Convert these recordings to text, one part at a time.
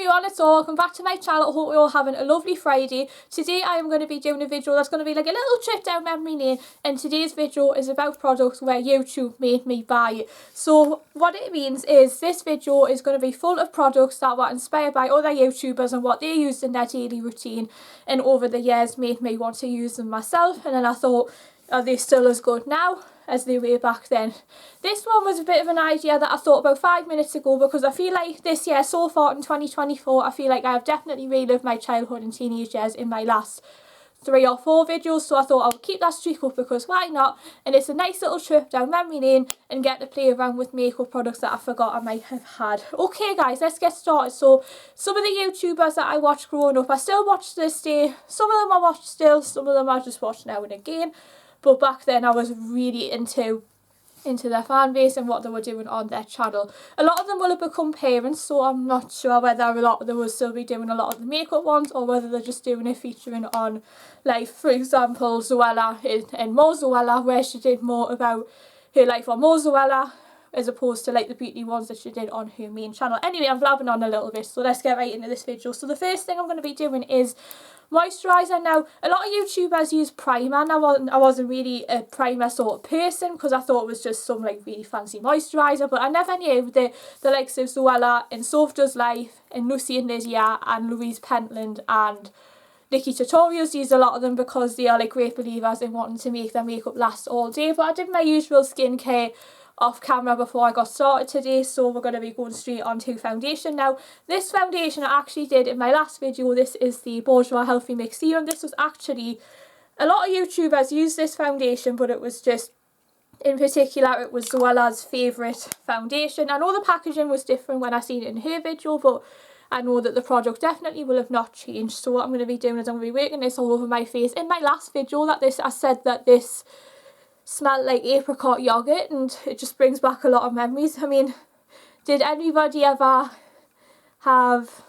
everyone, it's all. Welcome back to my channel. I hope you're all having a lovely Friday. Today I am going to be doing a video that's going to be like a little trip down memory lane, and today's video is about products where YouTube made me buy it. So what it means is this video is going to be full of products that were inspired by other YouTubers and what they used in their daily routine, and over the years made me want to use them myself, and then I thought, are they still as good now as they were back then? This one was a bit of an idea that I thought about 5 minutes ago, because I feel like this year so far in 2024, I feel like I have definitely relived my childhood and teenage years in my last 3 or 4 videos, so I thought I would keep that streak up because why not? And it's a nice little trip down memory lane and get to play around with makeup products that I forgot I might have had. Okay guys, let's get started. So some of the YouTubers that I watched growing up, I still watch to this day. Some of them I watch still, some of them I just watch now and again. But back then I was really into their fan base and what they were doing on their channel. A lot of them will have become parents, so I'm not sure whether a lot of them will still be doing a lot of the makeup ones, or whether they're just doing it featuring on, like, for example, Zoella and Mo Zoella, where she did more about her life on Mo Zoella as opposed to like the beauty ones that she did on her main channel. Anyway, I'm blabbing on a little bit, so let's get right into this video. So the first thing I'm going to be doing is moisturiser. Now, a lot of YouTubers use primer, and I wasn't really a primer sort of person, because I thought it was just some like really fancy moisturiser, but I never knew the likes of Zoella and Soph Does Life and Lucy and Lydia and Louise Pentland and Nikki Tutorials use a lot of them because they are like great believers in wanting to make their makeup last all day. But I did my usual skincare off camera before I got started today, so we're going to be going straight on to foundation. Now, this foundation I actually did in my last video. This is the Bourjois Healthy Mix Serum. This was actually, a lot of YouTubers use this foundation, but it was just, in particular, it was Zoella's favourite foundation. I know the packaging was different when I seen it in her video, but I know that the product definitely will have not changed. So what I'm going to be doing is I'm going to be working this all over my face. In my last video, I said that this smelled like apricot yogurt, and it just brings back a lot of memories. I mean, did anybody ever have,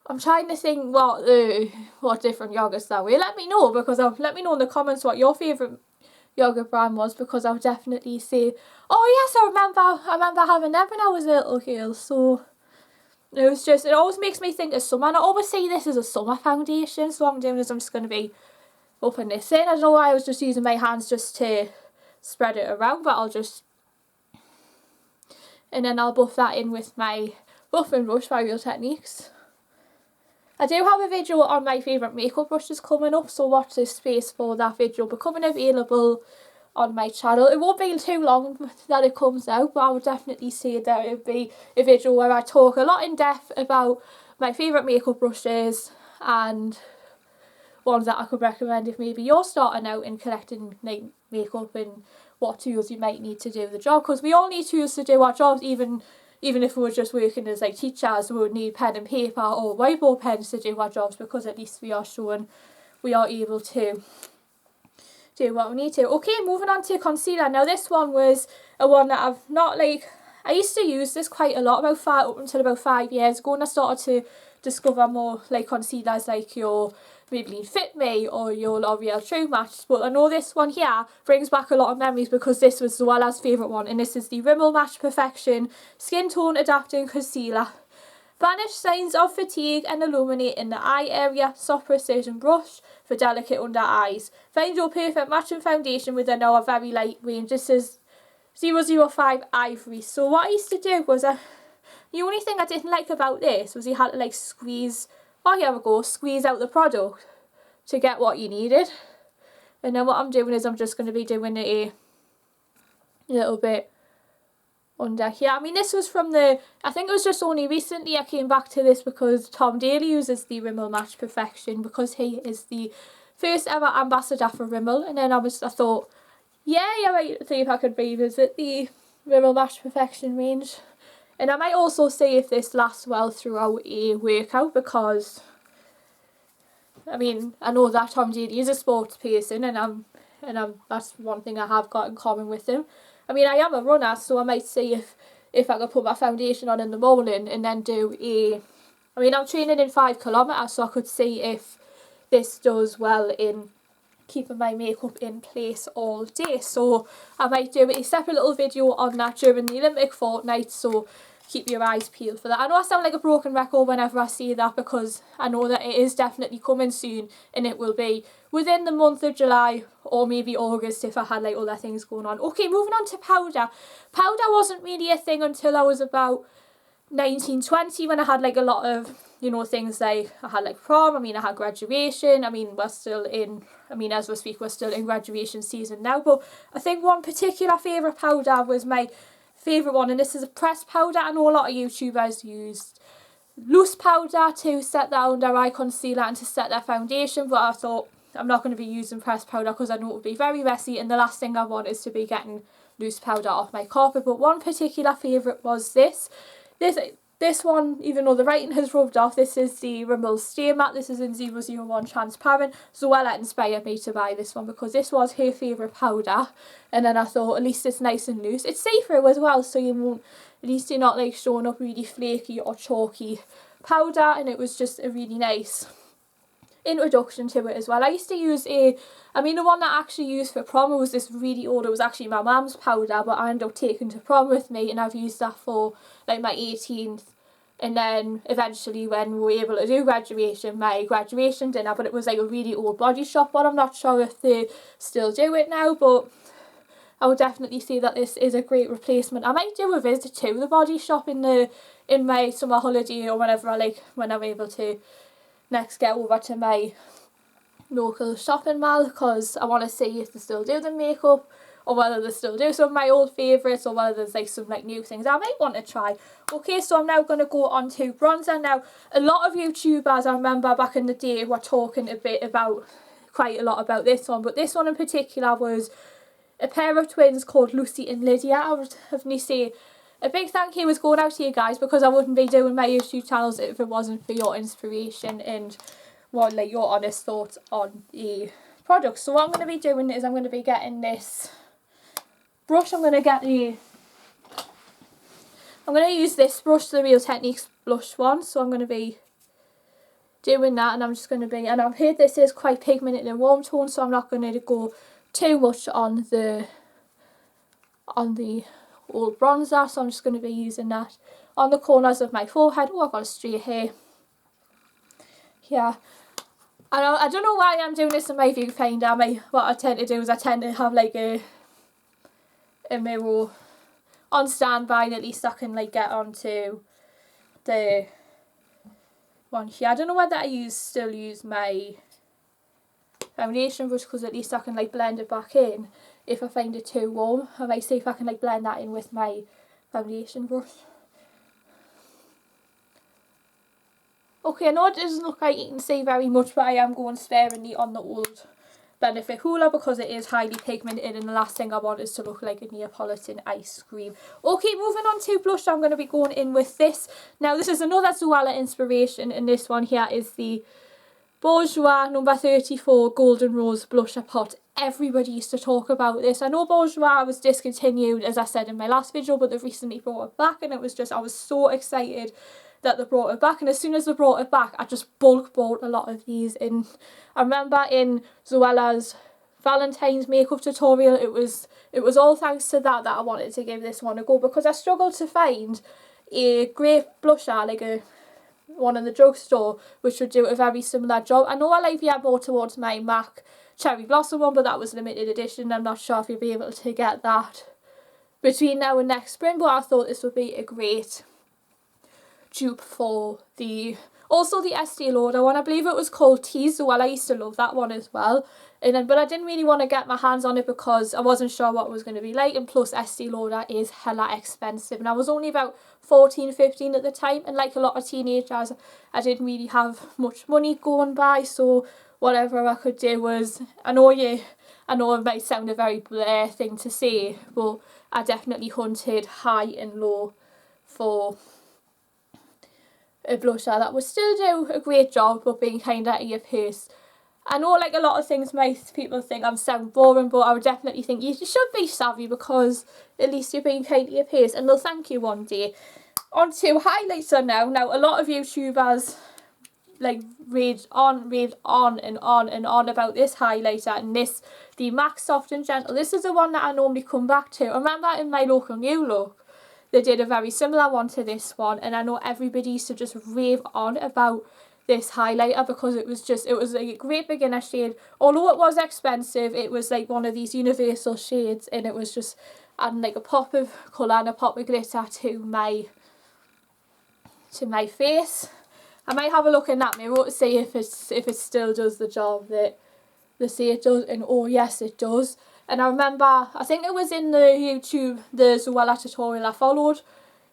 I'm trying to think what different yogurts that were. Let me know, because let me know in the comments what your favourite yogurt brand was, because I'll definitely say, oh yes, I remember having them when I was a little girl. So it always makes me think of summer, and I always say this is a summer foundation. So what I'm doing is I'm just going to be open this in. I don't know why I was just using my hands just to spread it around, but and then I'll buff that in with my buffing brush by Real Techniques. I do have a video on my favourite makeup brushes coming up, so watch this space for that video becoming available on my channel. It won't be too long that it comes out, but I would definitely say that it would be a video where I talk a lot in depth about my favourite makeup brushes and ones that I could recommend if maybe you're starting out in collecting like makeup, and what tools you might need to do the job, because we all need tools to do our jobs. Even if we were just working as like teachers, we would need pen and paper or whiteboard pens to do our jobs, because at least we are showing we are able to do what we need to. Okay, moving on to concealer. Now this one was a one that I've not like, I used to use this quite a lot up until about 5 years ago, and I started to discover more like concealers like your Maybelline Fit Me or your L'Oreal True Match. But I know this one here brings back a lot of memories, because this was Zoella's favourite one, and this is the Rimmel Match Perfection Skin Tone Adapting Concealer. Banish signs of fatigue and illuminate in the eye area. Soft precision brush for delicate under eyes. Find your perfect matching foundation with a very light range. This is 005 Ivory. So what I used to do was, the only thing I didn't like about this was you had to like squeeze, oh here we go, squeeze out the product to get what you needed. And then what I'm doing is I'm just going to be doing it a little bit under here. I mean, this was from I think it was just only recently I came back to this, because Tom Daly uses the Rimmel Match Perfection, because he is the first ever ambassador for Rimmel. And then I thought, yeah, right, see if I could revisit the Rimmel Match Perfection range. And I might also see if this lasts well throughout a workout, because I mean, I know that Tom Daly is a sports person, and that's one thing I have got in common with him. I mean, I am a runner, so I might see if I could put my foundation on in the morning and then do I mean, I'm training in 5 kilometres, so I could see if this does well in keeping my makeup in place all day. So I might do a separate little video on that during the Olympic fortnight, so keep your eyes peeled for that. I know I sound like a broken record whenever I say that, because I know that it is definitely coming soon, and it will be within the month of July or maybe August if I had like other things going on. Okay, moving on to powder. Powder wasn't really a thing until I was about 19, 20, when I had like a lot of, you know, things like I had like prom, I had graduation, we're still in, as we speak, we're still in graduation season now, but I think one particular favourite powder was my favourite one, and this is a pressed powder. I know a lot of YouTubers used loose powder to set their under eye concealer and to set their foundation, but I thought I'm not going to be using pressed powder because I know it would be very messy, and the last thing I want is to be getting loose powder off my carpet. But one particular favourite was this. This one, even though the writing has rubbed off, this is the Rimmel Stay Matte. This is in 001 Transparent. Zoella inspired me to buy this one because this was her favourite powder. And then I thought, at least it's nice and loose. It's safer as well, so you won't, at least you're not like showing up really flaky or chalky powder. And it was just a really nice introduction to it as well. I used to use the one that I actually used for prom was this really old, it was actually my mum's powder, but I ended up taking to prom with me, and I've used that for like my 18th, and then eventually when we were able to do graduation, my graduation dinner, but it was like a really old Body Shop one. I'm not sure if they still do it now, but I would definitely say that this is a great replacement. I might do a visit to the Body Shop in my summer holiday, or when I'm able to next get over to my local shopping mall, because I want to see if they still do the makeup, or whether they still do some of my old favourites, or whether there's like some like new things I might want to try. Okay, so I'm now going to go on to bronzer. Now, a lot of YouTubers I remember back in the day were talking quite a lot about this one, but this one in particular was a pair of twins called Lucy and Lydia. I would have to say a big thank you was going out to you guys, because I wouldn't be doing my YouTube channels if it wasn't for your inspiration and your honest thoughts on the products. So what I'm going to be doing is I'm going to be getting this brush. I'm going to use this brush, the Real Techniques blush one. So I'm going to be doing that, and I'm just going to be, and I've heard this is quite pigmented and warm tone, so I'm not going to go too much on the old bronzer, so I'm just going to be using that on the corners of my forehead. Oh, I've got a straight hair. Yeah. I don't know why I'm doing this in my viewfinder. What I tend to do is I tend to have like a mirror on standby, and at least I can like get onto the one here. I don't know whether I still use my foundation brush, because at least I can like blend it back in. If I find it too warm, I might see if I can like blend that in with my foundation brush. Okay, I know it doesn't look like you can see very much, but I am going sparingly on the old Benefit Hoola because it is highly pigmented, and the last thing I want is to look like a Neapolitan ice cream. Okay, moving on to blush, I'm going to be going in with this. Now, this is another Zoella inspiration, and this one here is the Bourjois number 34 Golden Rose Blusher Pot. Everybody used to talk about this. I know Bourjois was discontinued, as I said in my last video, but they've recently brought it back, and I was so excited that they brought it back. And as soon as they brought it back, I just bulk bought a lot of these. And I remember in Zoella's Valentine's makeup tutorial, it was all thanks to that I wanted to give this one a go, because I struggled to find a great blusher, like a one in the drugstore, which would do a very similar job. I know Olivia bought towards my MAC Cherry Blossom one, but that was limited edition. I'm not sure if you'll be able to get that between now and next spring, but I thought this would be a great dupe for also the Estee Lauder one. I believe it was called Tease. Well, I used to love that one as well. But I didn't really want to get my hands on it because I wasn't sure what it was going to be like, and plus Estee Lauder is hella expensive, and I was only about 14, 15 at the time, and like a lot of teenagers, I didn't really have much money going by, so whatever I could do was, I know it might sound a very Blair thing to say, but I definitely hunted high and low for a blusher that would still do a great job but being kind of at your pace. I know like a lot of things people think I'm sound boring, but I would definitely think you should be savvy, because at least you're being kind of your pace and they'll thank you one day. On to highlighter now. Now, a lot of YouTubers like read on and on about this highlighter, and the MAC Soft and Gentle. This is the one that I normally come back to. I remember in my local New Look, they did a very similar one to this one, and I know everybody used to just rave on about this highlighter because it was like a great beginner shade. Although it was expensive, it was like one of these universal shades, and it was just adding like a pop of colour and a pop of glitter to my face. I might have a look in that mirror to see if it still does the job that they say it does, and oh yes it does. And I remember, I think it was in the YouTube, the Zoella tutorial I followed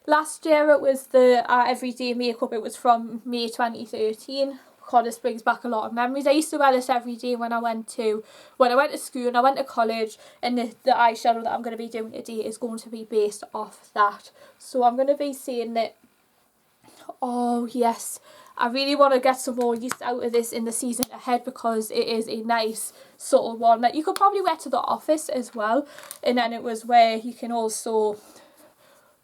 last year. It was the everyday makeup. It was from May 2013. God, this brings back a lot of memories. I used to wear this every day when I went to school and I went to college, and the eyeshadow that I'm going to be doing today is going to be based off that. So I'm going to be saying that, oh yes, I really want to get some more use out of this in the season ahead, because it is a nice subtle one that you could probably wear to the office as well. And then it was where you can also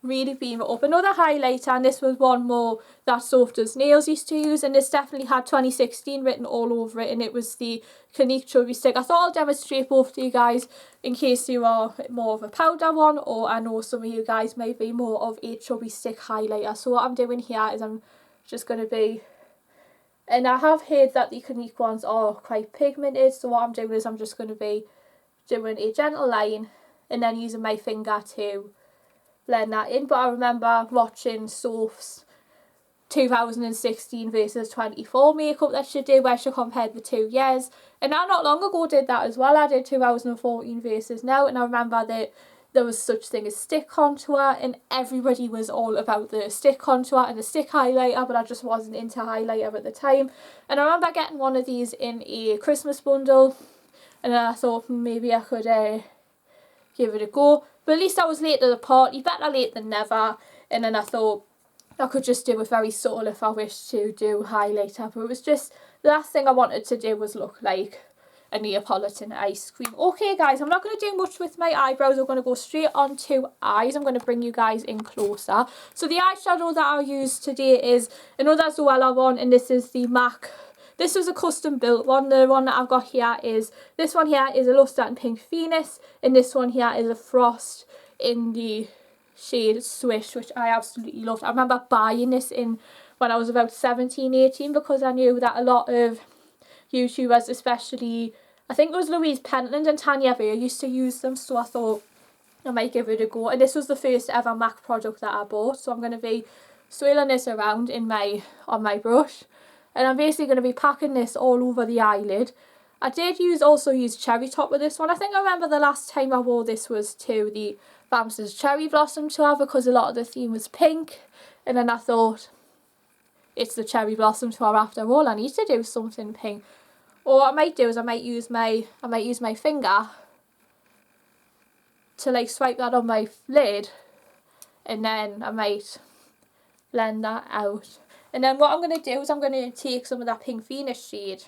really beam it up. Another highlighter, and this was one more that Soft Does Nails used to use, and this definitely had 2016 written all over it, and it was the Clinique Chubby Stick. I thought I'll demonstrate both to you guys in case you are more of a powder one, or I know some of you guys may be more of a chubby stick highlighter. So what I'm doing here is I'm just going to be, and I have heard that the Clinique ones are quite pigmented, so what I'm doing is I'm just going to be doing a gentle line and then using my finger to blend that in. But I remember watching Soph's 2016 versus 24 makeup that she did, where she compared the 2 years, and I not long ago did that as well. I did 2014 versus now, and I remember that there was such thing as stick contour, and everybody was all about the stick contour and the stick highlighter, but I just wasn't into highlighter at the time. And I remember getting one of these in a Christmas bundle, and then I thought maybe I could give it a go. But at least I was late to the party, better late than never. And then I thought I could just do it very subtle if I wished to do highlighter. But it was just, the last thing I wanted to do was look like a Neapolitan ice cream. Okay guys, I'm not going to do much with my eyebrows. I'm going to go straight on to eyes. I'm going to bring you guys in closer. So the eyeshadow that I'll use today is another Zoella one, and this is the MAC. This was a custom built one. The one that I've got here is, this one here is a Luster and Pink Venus, and this one here is a Frost in the shade Swish, which I absolutely loved. I remember buying this in when I was about 17, 18, because I knew that a lot of YouTubers, especially, I think it was Louise Pentland and Tanya Bayer, used to use them, so I thought I might give it a go. And this was the first ever MAC product that I bought, so I'm going to be swirling this around on my brush. And I'm basically going to be packing this all over the eyelid. I did also use Cherry Top with this one. I think I remember the last time I wore this was to the Bamster's Cherry Blossom tour, because a lot of the theme was pink. And then I thought, it's the Cherry Blossom tour after all, I need to do something pink. Or what I might do is I might use my finger to like swipe that on my lid, and then I might blend that out. And then what I'm going to do is I'm going to take some of that Pink Venus shade,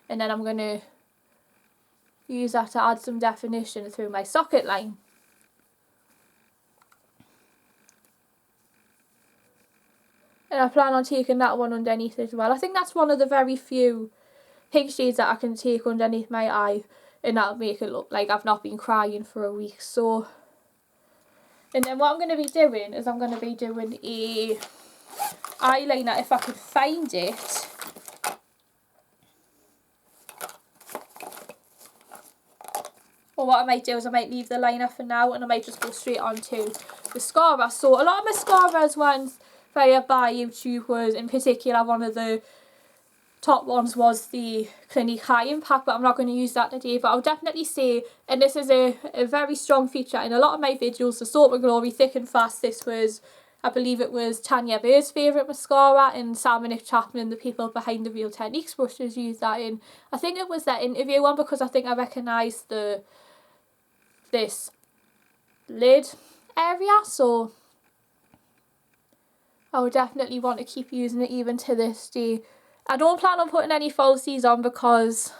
and then I'm going to use that to add some definition through my socket line. And I plan on taking that one underneath as well. I think that's one of the very few pink shades that I can take underneath my eye, and that'll make it look like I've not been crying for a week. So, and then what I'm going to be doing is I'm going to be doing a eyeliner, if I could find it. Or what I might do is I might leave the liner for now, and I might just go straight on to mascara. So a lot of mascaras ones via by YouTube was, in particular, one of the top ones was the Clinique High Impact, but I'm not going to use that today. But I'll definitely say, and this is a very strong feature in a lot of my videos, the Soap & Glory Thick and Fast. This was, I believe it was Tanya Bayer's favourite mascara, and Sam and Nick Chapman, the people behind the Real Techniques brushes, used that in, I think it was their interview one, because I think I recognised this lid area. So I would definitely want to keep using it even to this day. I don't plan on putting any falsies on, because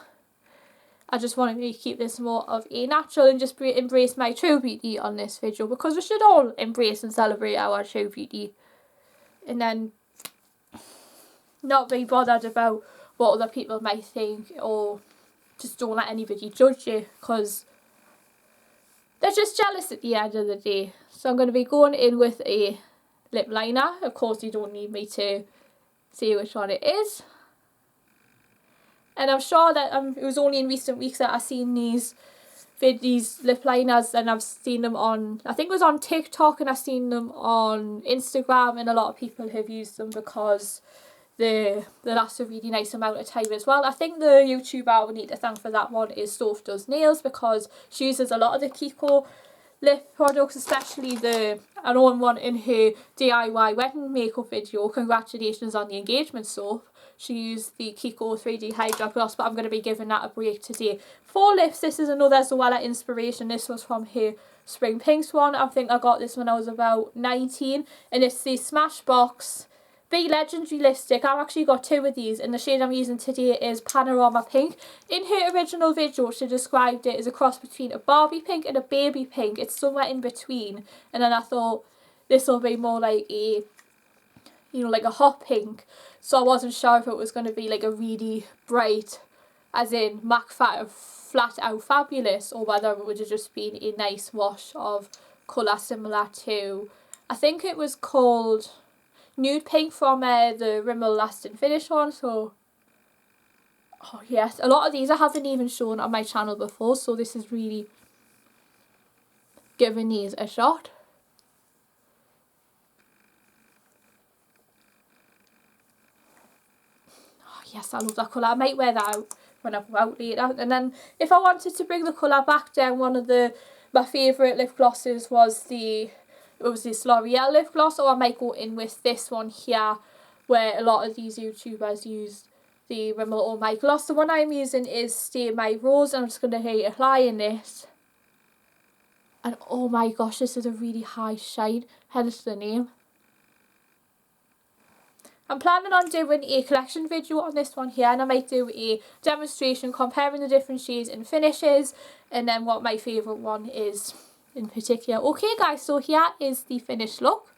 I just want to keep this more of a natural and just embrace my true beauty on this video, because we should all embrace and celebrate our true beauty, and then not be bothered about what other people might think, or just don't let anybody judge you, because they're just jealous at the end of the day. So I'm going to be going in with a lip liner. Of course, you don't need me to say which one it is. And I'm sure that it was only in recent weeks that I've seen these lip liners, and I've seen them on, I think it was on TikTok, and I've seen them on Instagram, and a lot of people have used them because they last a really nice amount of time as well. I think the YouTuber we need to thank for that one is Soph Does Nails, because she uses a lot of the Kiko lip products, especially I know one in her DIY wedding makeup video. Congratulations on the engagement, Soph. She used the Kiko 3D Hydra Gloss, but I'm going to be giving that a break today. For lips, this is another Zoella inspiration. This was from her Spring Pinks one. I think I got this when I was about 19, and it's the Smashbox Be Legendary lipstick. I've actually got two of these, and the shade I'm using today is Panorama Pink. In her original video, she described it as a cross between a Barbie pink and a baby pink. It's somewhere in between, and then I thought this will be more like a, like a hot pink. So I wasn't sure if it was going to be like a really bright, as in MAC Flat Out Fabulous, or whether it would have just been a nice wash of colour similar to, I think it was called Nude Pink from the Rimmel Lasting Finish one. So, oh yes, a lot of these I haven't even shown on my channel before, so this is really giving these a shot. Yes, I love that colour. I might wear that out when I go out later. And then if I wanted to bring the colour back down, one of my favourite lip glosses was this L'Oreal lip gloss, or I might go in with this one here, where a lot of these YouTubers use the Rimmel Oh My Gloss. The one I'm using is Stay My Rose, and I'm just going to apply in this. And oh my gosh, this is a really high shine, hence the name. I'm planning on doing a collection video on this one here, and I might do a demonstration comparing the different shades and finishes, and then what my favourite one is in particular. Okay guys, so here is the finished look.